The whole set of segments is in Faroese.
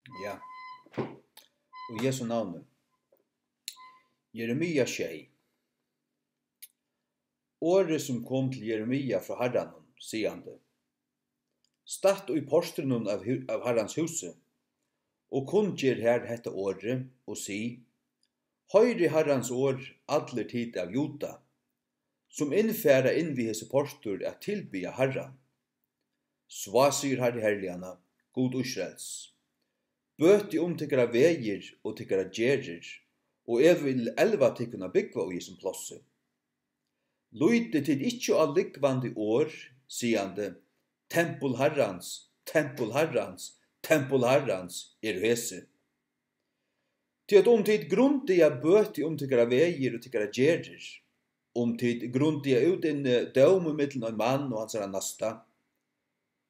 Ja, og Jesu navnet. Jeremia 6. Året som kom til Jeremia fra Herren, sigande. Statt i porstenen av Herrens huset, og kunngjør her hette året, og si, høyre Herrens år allir tid av Juda, som innfæra inn vi hese postur at tilbya Herren. Sva sier Herre herligana, God Israels. Bøti tykkara veier og tykkara gjerir, og vil elva tykkuna byggva i sin plåse. Luite tid ikkje av likvandi år, sigande, tempel Herrans, tempel Herrans, tempel Herrans hese. Til at tid grundiga bøti tykkara veier og tykkara gjerir, tid grundiga ut en døm mittlen en mann og hans nasta,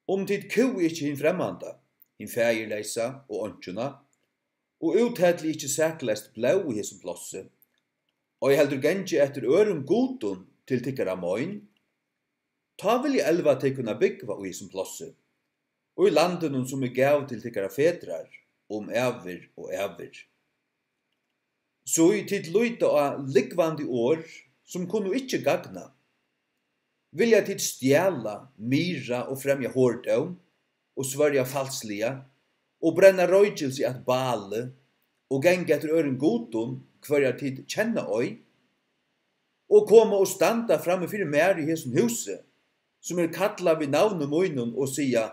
tid ku ikkje hin fremmanda, hin fægirleisa og åndsjuna, og uthedli ikkje sæklest blau i hesum plosse, og jeg heldur gengi etter ørum godun til tykkara moin, ta vil jeg elva tykkuna byggva i hesum plosse, og i landen som gav til tykkara fedrar, evir og evir. Så i tid luita av likvandi år, som kunne ikkje gagna, vilja tid stjæla, myra og fremja hårdøm, og svørja falsliga, og brenna røygjelse at bale, og genga etter øren godun, hverja tid kjenna oi, og koma og standa framme fyrir mer i hesson huset, som kalla vi navnum moinun og sia,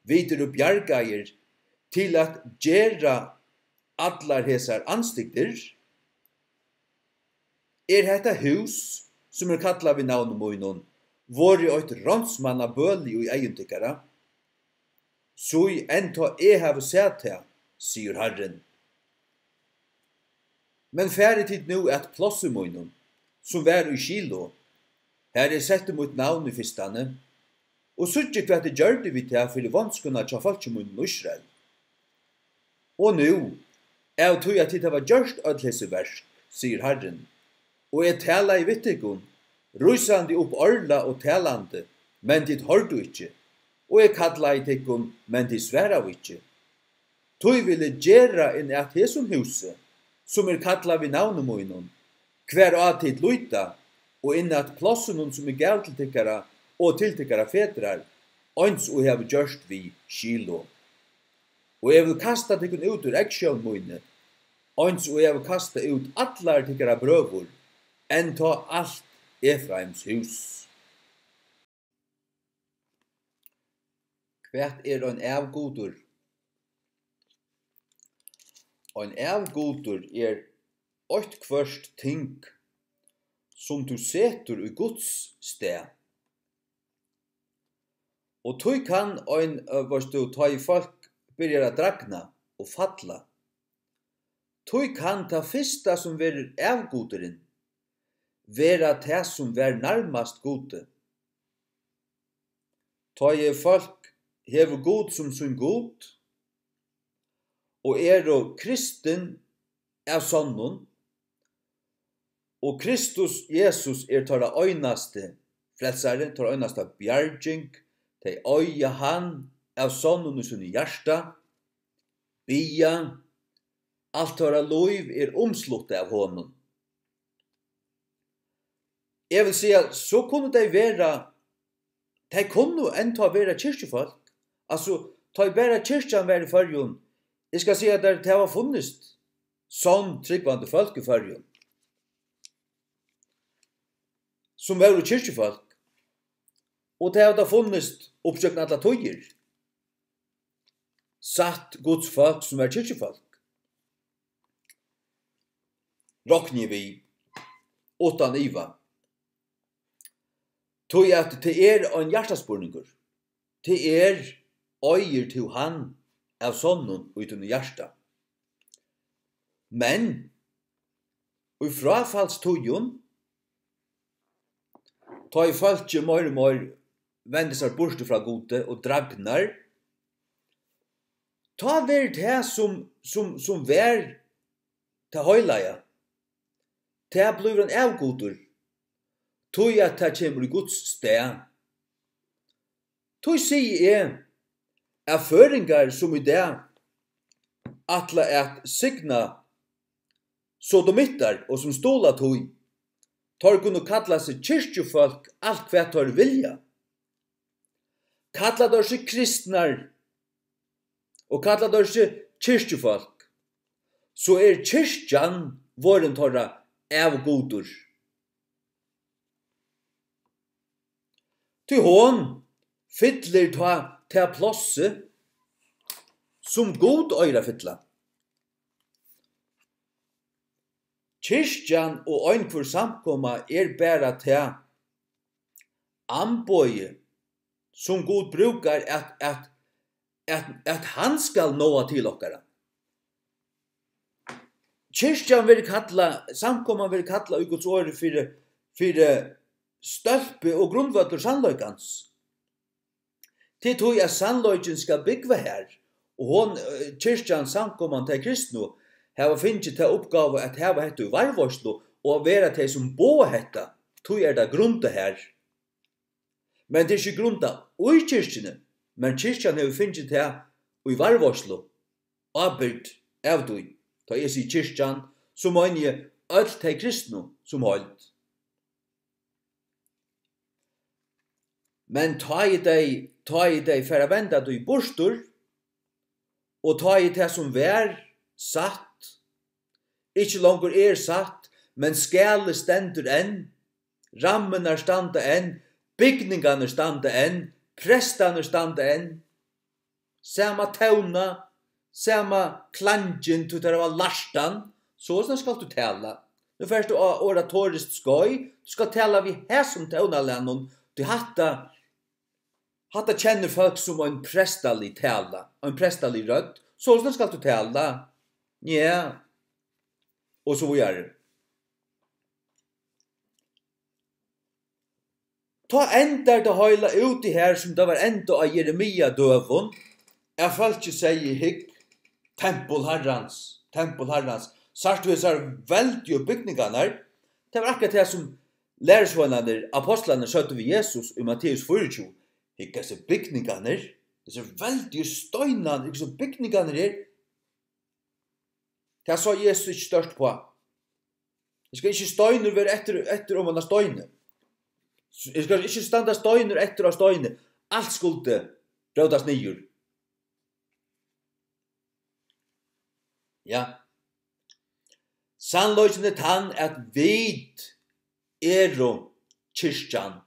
vider og bjargeier, til at gera allar hesar anstigter, hetta hus, som kalla vi navnum moinun, vore eit ronsmanna bøli i eientykkara, så i enta have sett her, sier Herren. Men færre tid nu at plossumoinum, som vær i Kilo, her sett mot navn i fyrstane, og suttje hva det gjørde vi til for vanskuna tja falskjemunnen Israel. Og nu, jeg tog at det var gjørst ødlese versk, sier Herren, og jeg tala i vittegun, rusande opp orla og talande, men dit hørdu ikkje, og jeg kalla i tikkun, men dit sværa vi ikkje. Tog ville gjera inn at hesson huset, som kalla vi navnemoinon, hver tid luita, og inn at plossunum som gav til tikkara og til tikkara fedrar, ans og hev gjørst vi Kilo. Og jeg vil kasta tikkun ut ur eggsjølmoine, ans og jeg vil kasta ut allar tikkara brøvur, enn ta alt Efraims hus. Hvat ein avgodur? Ein avgodur eitt kvørst ting som du setur i Guds sted. Og tøy kan ta i folk byrjar at dragna og falla. Tøy kan ta fyrsta som verir avgodurinn, vera det som vær nærmast gode. Ta i folk hever god som sin god, og kristen av sonnen, og Kristus Jesus tåra øynaste frelsare, tåra øynaste bjarging, de øya han av sonnen i sin hjärsta, bia, alt tåra loiv omsluttet av honom. Jeg vil si at så kunne de kunne enda være kyrkjefolk. Altså, ta i bare kyrkjan være i fyrjun. Jeg skal si at det har funnest sånn tryggvande folk i fyrjun. Som var kyrkjefolk. Og det har funnest oppsøkna alla tøyer. Satt Guds folk som var kyrkjefolk. Rokni vi, utan iva. Tøy at det en hjertaspurningur. Det øyer til han av sonnen uten hjärsta. Men, og i frafallstøyen, ta i folk mer og mer vender seg bort fra gode og dragnar, ta ver det som ver til høyleia, det blir en avgodur, tog at det kommer i Guds sted. Tog sier jeg, føringar som i det atla at signa sodomittar og som stola tog, tar kunne kalla seg kyrkjufolk alt hva tar vilja. Kalla der seg kristnar og kalla der seg kyrkjufolk, så kyrkjan våren torra av godur. Til hon fyller ta plosse som god øyra fylla. Kyrkjan og einhver samkomma bæra til ambøye som god brukar at han skal nåa til okkara. Kyrkjan vil kalla, samkomma vil kalla i Guds ord fyrir stølpe og grundvøllur sannløykans. Til tog at sannløyken skal byggva her, og hon, kyrkjan samkomman til kristnu, hava finnst til oppgave at hava hetta i varvarslu og vera til som bo hetta, tog det grunda her. Men det ikke grunda i kyrkjene, men kyrkjan hava finnst til i varvarslu, avbyrd av du. Ta jeg sier kyrkjan, så mener jeg alt til kristnu som holdt. Men ta i deg for å vende du i borstor, og ta i det som vær satt, ikke langer satt, men skæle stender enn, rammene stande enn, bygningene stande enn, prestene stande enn, sama tauna, sama klangjen til det var larstan, så skal du tala. Nå først du oratorisk skoj, du skal tala vi her som taunalennon, du hatta kjenner folk som en prestalig tala, en prestalig rødd, så skal du tala. Ja. Og så gjør det. Ta endar det høyla ut i her som det var enda av Jeremia døvun, folk sier hikk, tempel herrans, sart vi sar veldig bygningarna, det var akkurat det som lærersvannene, apostlene søtte vi Jesus i Matteus 24, hikk disse bygningarna, disse veldig støynene, disse bygningarna det sa Jesus ikke størst på. Det skal ikke støyner være etter om man har støyne. Det skal ikke standa støyner etter av støyne. Alt skulle rådas nyer. Ja. Sannløysen tann at vid kyrkjan.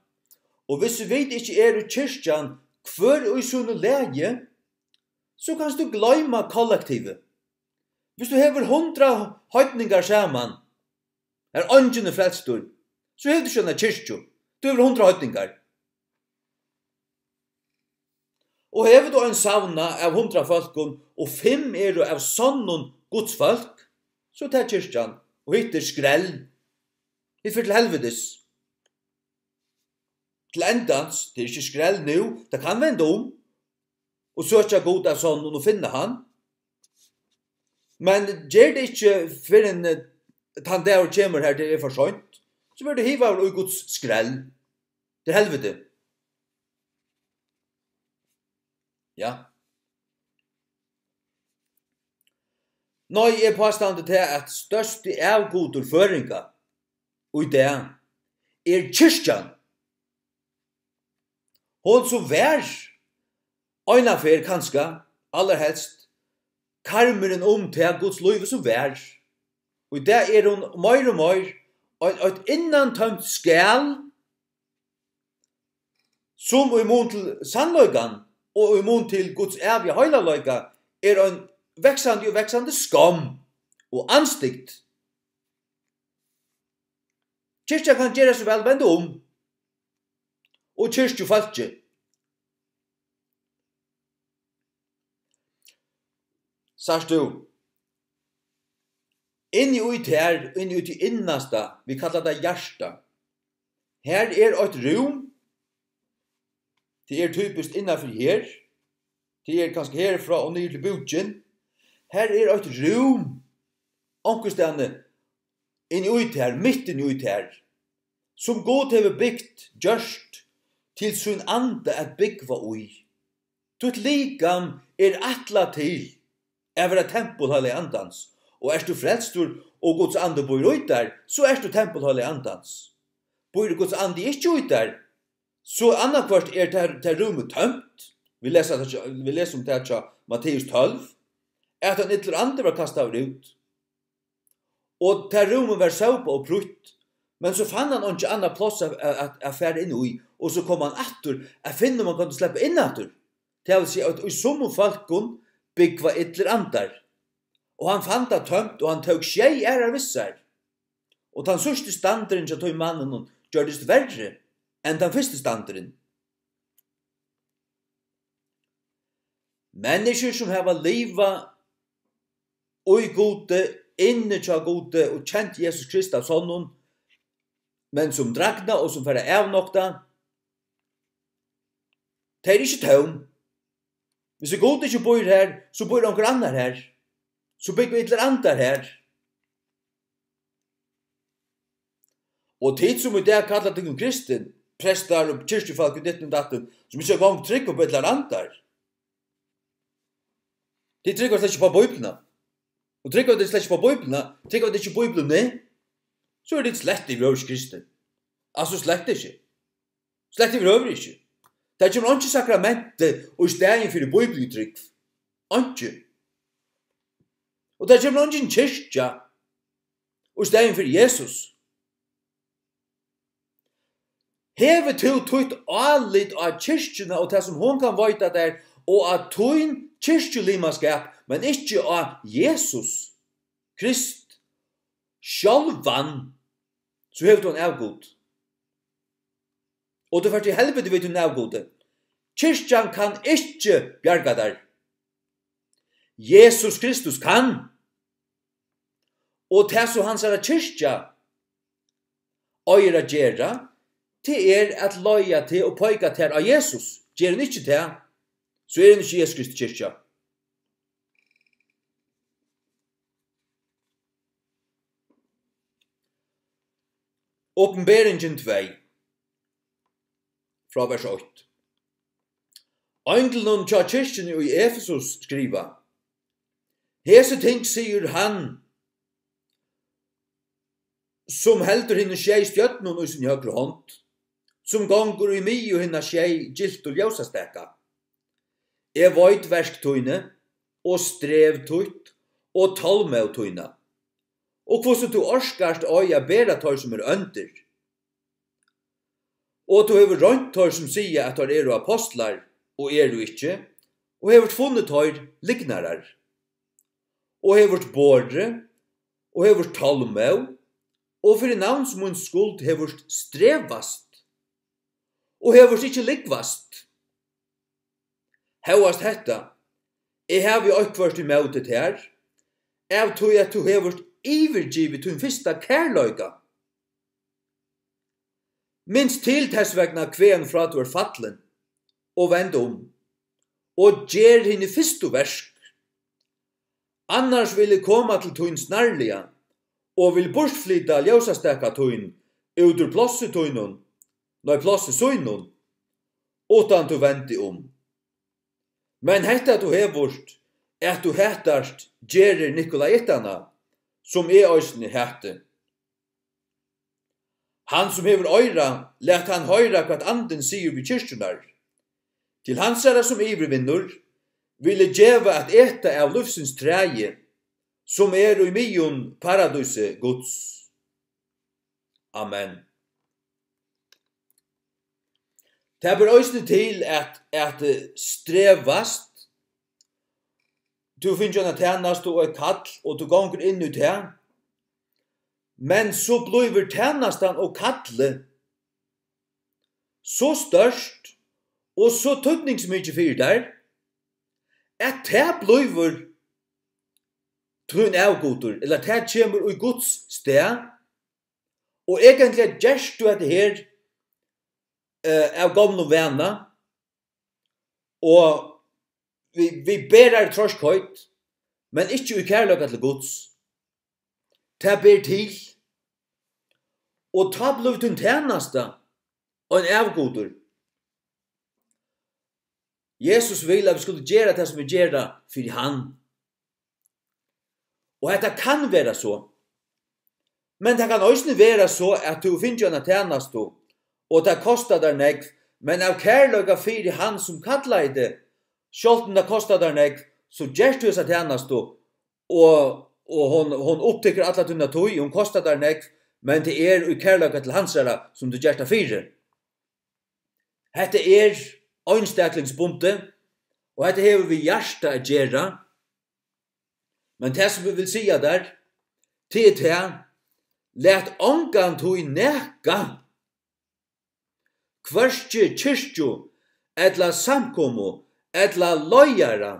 Og hvis vi ikke kyrkjan hver og i sunne lege, så kan du gløyma kollektivet. Hvis du hever 100 høytningar saman, åndsjene frelstor, så hever du ikke en kyrkjo. Du hever 100 høytningar. Og hever du en sauna av 100 folkene, og 5 av sånne godsfolk, så tar kyrkjan, og hittir skrell. Hittir til helvedes. Til endans, det ikke skrell nu, det kan vende og søkja god av sånne, og finne han. Men gjør det ikke for en han der kommer her til for sent, så bør det hiva av Guds skrell til helvete. Ja. Nå påstandet til at største av goder føringa, og det kyrkjan. Hon som vær, øynafer kanska, aller helst, karmeren til Guds liv som vær. Og det hon mer og mer et innantømt skæl som i mån til sannløygan og i mån til Guds evige høylaløyga en veksande skam og anstikt. Kyrkja kan gjøre seg vel vende og kyrkja falskje. Sars du, inni ut i innasta, vi kallar det hjärsta. Her et rum, det typisk innanfor her, det kanskje herfra og ned til bukjen. Her et rum, onkelstene, inni ut her, midt inni ut her, som god hever byggt, gjørst, til sin ande at byggva ui. Tut likam atla til, er være tempel heilig andans. Og er du frelstur og Guds ande bor ut der, så er du tempel heilig andans. Bor Guds ande ikke ut der, så annakvart det rummet tømt. Vi leser om det her Matteus 12, at han ytler ande var kastet av ut. Og det rummet var saupa og prutt. Men så fann han ikke annet plass at fære inn i, og så kom han atter, jeg finner man kan slippe inn atter. Det vil si at i somme falkon byggva ytler andar. Og han fann det tømt, og han tog skjei visser. Og den sørste standeren som tog mannen gjør det verre enn den første standeren. Mennesker som har livet og i gode, inne til gode, og kjent Jesus Kristus av sånn, men som dragna og som får avnokta, det ikke tøm. Hvis god ikke bor her, så bor noen annar her. Så bygger vi et eller annet her. Og tid som i dag kallar til kristen, prestar og kyrkjefolk og ditten og datten, som ikke gang trykker på et eller annet. De trykker slett ikke på Bibelen. Og trykker de slett ikke på Bibelen, trykker de ikke på Bibelen, så det slett i vrøvers kristen. Altså slett ikke. Slett i vrøver ikke. Det kommer ikke sakramentet og stegen for Bibeltrykk. Ikke. Og det kommer ikke en kyrkja og stegen for Jesus. Hever til tøyt allit av kyrkjene og det som hon kan vite der, og at tøyn kyrkjelimaskap, men ikke av Jesus, Krist, sjálvan, så hever hun avgod. Og det er til helvete vet hun avgode. Kyrkjan kan ikke bjarga der. Jesus Kristus kan. Og det som hans er kyrkja, øyre gjerra, til at loja til og pøyga til av Jesus. Gjer han ikke til, så han ikke Jesus Kristus kyrkja. Åpenberingen 2, fra vers 8. Engelen tja kyrkjen i Efesus skriva, hese ting sier han, som heldur hinne skjei stjøtnen i sin høyre hånd, som gonger i mi og hinne skjei gilt og ljósastekka. Veit verktøyne, og strevtøyt, og tolmevtøyne. Og hvordan du orskarst øya bera tøy som under. Og du hever rønt tøy som sier at du apostlar, og du ikke, og hever funnet tøy lignarar. Og hever båre, og hever tolmev, og for i navns munn skuld hever strevast, og hever ikke ligvast. Hevast hetta, har vi okkvart i møtet her, av tog at du hever ivergivet til fyrsta kærløyga. Minst til tessvegna kven fra at du fatlen, og vend og gjer henne fyrstu versk. Annars vil jeg komme til tøyn snarliga, og vil bortflytta ljósastekka tøyn, ut ur plosset tøynun, når plosset søynun, utan du vendi Men hetta du hevurt, at du hetast gjerir Nikolaitana, som òsne hette. Han som hever øyra, let han høyra kvat anden sier vid kyrkjunar. Til hansara som ivervinnur, ville djeva at eta av lufsins treie, som i mion paradise Guds. Amen. Det bør òsne til at strevast, du finner en tjenast og et kall, og du gonger inn ut her, men så blir tjenastan og kallet så størst, og så tøtningsmykje fyrir der, at det blir trun avgodur, eller det kommer i Guds sted, og egentlig gjerst du at det her av gamle venner, og vi berar troskøyt, men ikke i kærløyga til Guds. Det ber til, og ta blivt en tjeneste, og en avgodur. Jesus vil at vi skulle gjøre det som vi gjør for han. Og dette kan være så. Men det kan også være så at du finner en tjeneste, og det koster deg nekv, men av kærløyga fyrir han som kallar det, selv om det koster deg nekv, så gjør du seg tjeneste, og hon opptykker alle tunna tog, hun koster deg nekv, men det i kærløyga til hans som du gjør det fyrir. Hette einstaklingsbundet, og hette hever vi hjertet å gjøre, men det som vi vil si der, til let ongan tog neka, hverskje kyrkjo, etla samkomo, etla løyara,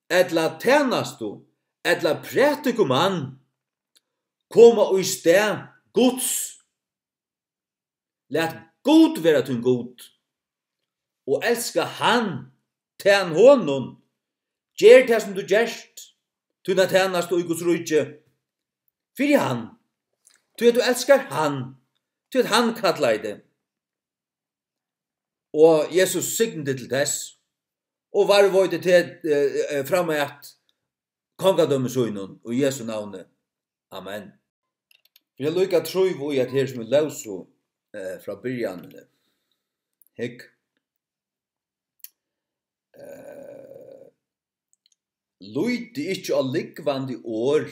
etla tjenastu, etla prætikumann, koma i sted Guds. Let God vera tun god, og elska han, tjen honom, gjer det som du gjerst, tunna tjenastu i Guds rujtje, fyrir han, til at du elskar han, til at han kallar det. Og Jesus signede til tess, og var vøyde til framme at kongadømmesøynen og Jesu navnet. Amen. Vi har lykka tro i at her som vi løser fra byrjanene. Hikk. Lydde ikke av likvande år,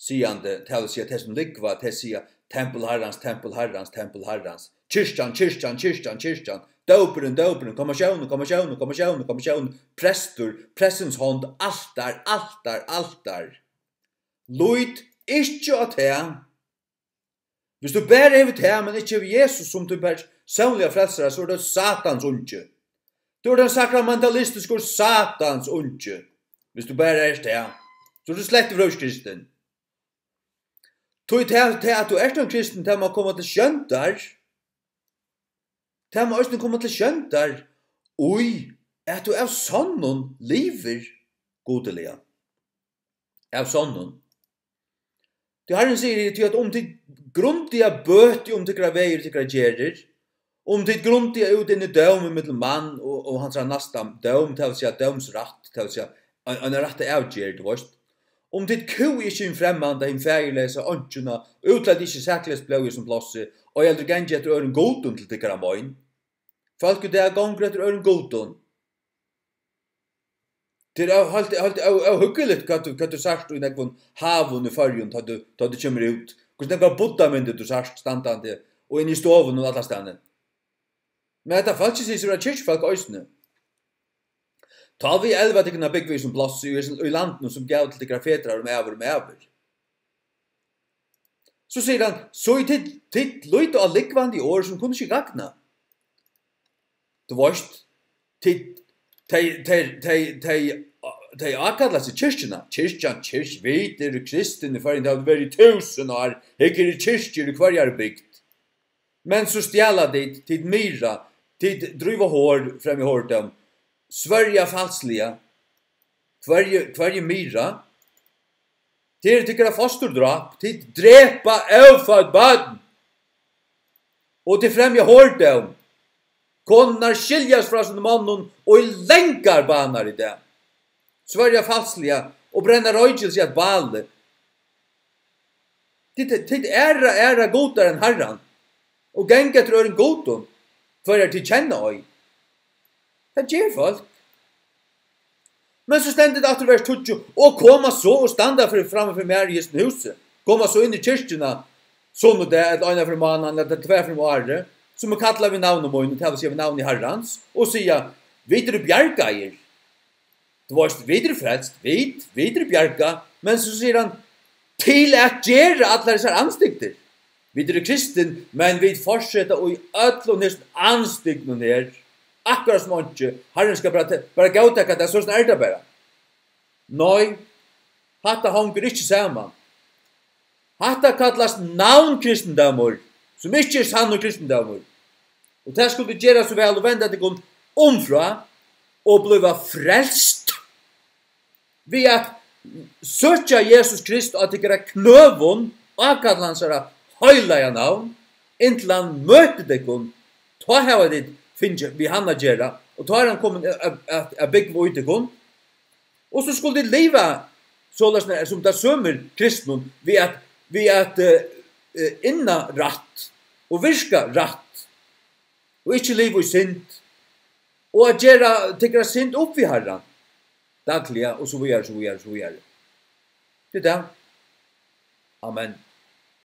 sier det, til å si at det som likva, til å si tempel herrans, tempel herrans, tempel herrans. Kyrkjan, kyrkjan, kyrkjan, kyrkjan. Døperen, døperen, kommisjonen, prestur, pressens hånd, altar, altar, altar. Lyd ikke av det. Hvis du bare hever det, men ikke av Jesus som du personlige frelsere, så det satans unge. Du den sakramentalistiske satans unge. Hvis du bare det, så du slett vrøskristen. Tog til at du en kristen, til man kommer til skjøntar, til man også kommer til skjøntar, at du sånn lever godeliga. Sånn. Det Herren sier til at til grundiga bøti til veier til gjerer, til grundiga ut inn i døm mellom mann og hans nastam, døm til å si dømsratt, til å si en rette avgjerd, du vet. Til ku ikke en fremmande, en færgelese, ønskjuna, utledd ikke sæklighetsbløy som plåse, og jeg gengje etter øren godun til tikkara moin. Folk det gonger etter øren godun. Det hyggelig hva du sagt i nekvun havun i fargen, da du kommer ut. Hvordan nekva buddha-myndet du sagt standande, og inn i stoven og alle stedene. Men dette folk ikke sier kyrkfolk òsne. Ta vi 11 tikkene byggvi som plass i landen som gav til tikkara fetrar og mever. Så sier han, så i titt løyte av likvand i år som kunne ikke gagna. Det var de akkallar seg kyrkjena. Kyrkjan, vi kristne i fargen, det har vært 1000 år, ikke kyrkjer i hver bygd. Men så stjæla dit, tid myra, tid driva hår frem i hårdom, svärja falsliga, kvarje myra, till tycker fosterdrap, till drepa öfad barn, och till främja hårdom, konar skiljas från sin mannen och länkar banar i det. Svärja falsliga och bränna röjtels i ett bal. Till ära godare än herran, och gänga till ören godon, för att till känna oj. Det gjør folk. Men så stendet at vers 20, og koma så og standa framfor mer i hesten huset. Koma så inn i kyrkjena, sånn og det, et øyne for mannen, eller tver for året, som kallar vi navn om øyne, til å si navn i herrans, og sier, videre bjergeier. Det var videre frelst, videre bjerga, men så sier han, til at gjøre alle disse anstikter. Videre kristen, men vi fortsetter og i ødel og nesten anstikten her, akkurat som ikke, Herren skal bare gautekka det, sånn det bare. Nei, hatta hanker ikke sammen. Hatta kallas navnkristendamur, som ikke sann og kristendamur. Og det skulle gjøre så vel og vende til kun omfra, og bliva frelst, ved at søtja Jesus Krist og at det er knøvun, og akkurat lansara høylaja navn, inntil han møter det kun, ta hava ditt, finner vi han gjøre, og tar han kommet a bygge ut til kun. Og så skulle de leva så läsna som det sömer kristnon vi att inna rätt och virka rätt och inte leva i synd och att göra tycka synd upp i Herren dagliga och så vidare. Det är det. Amen.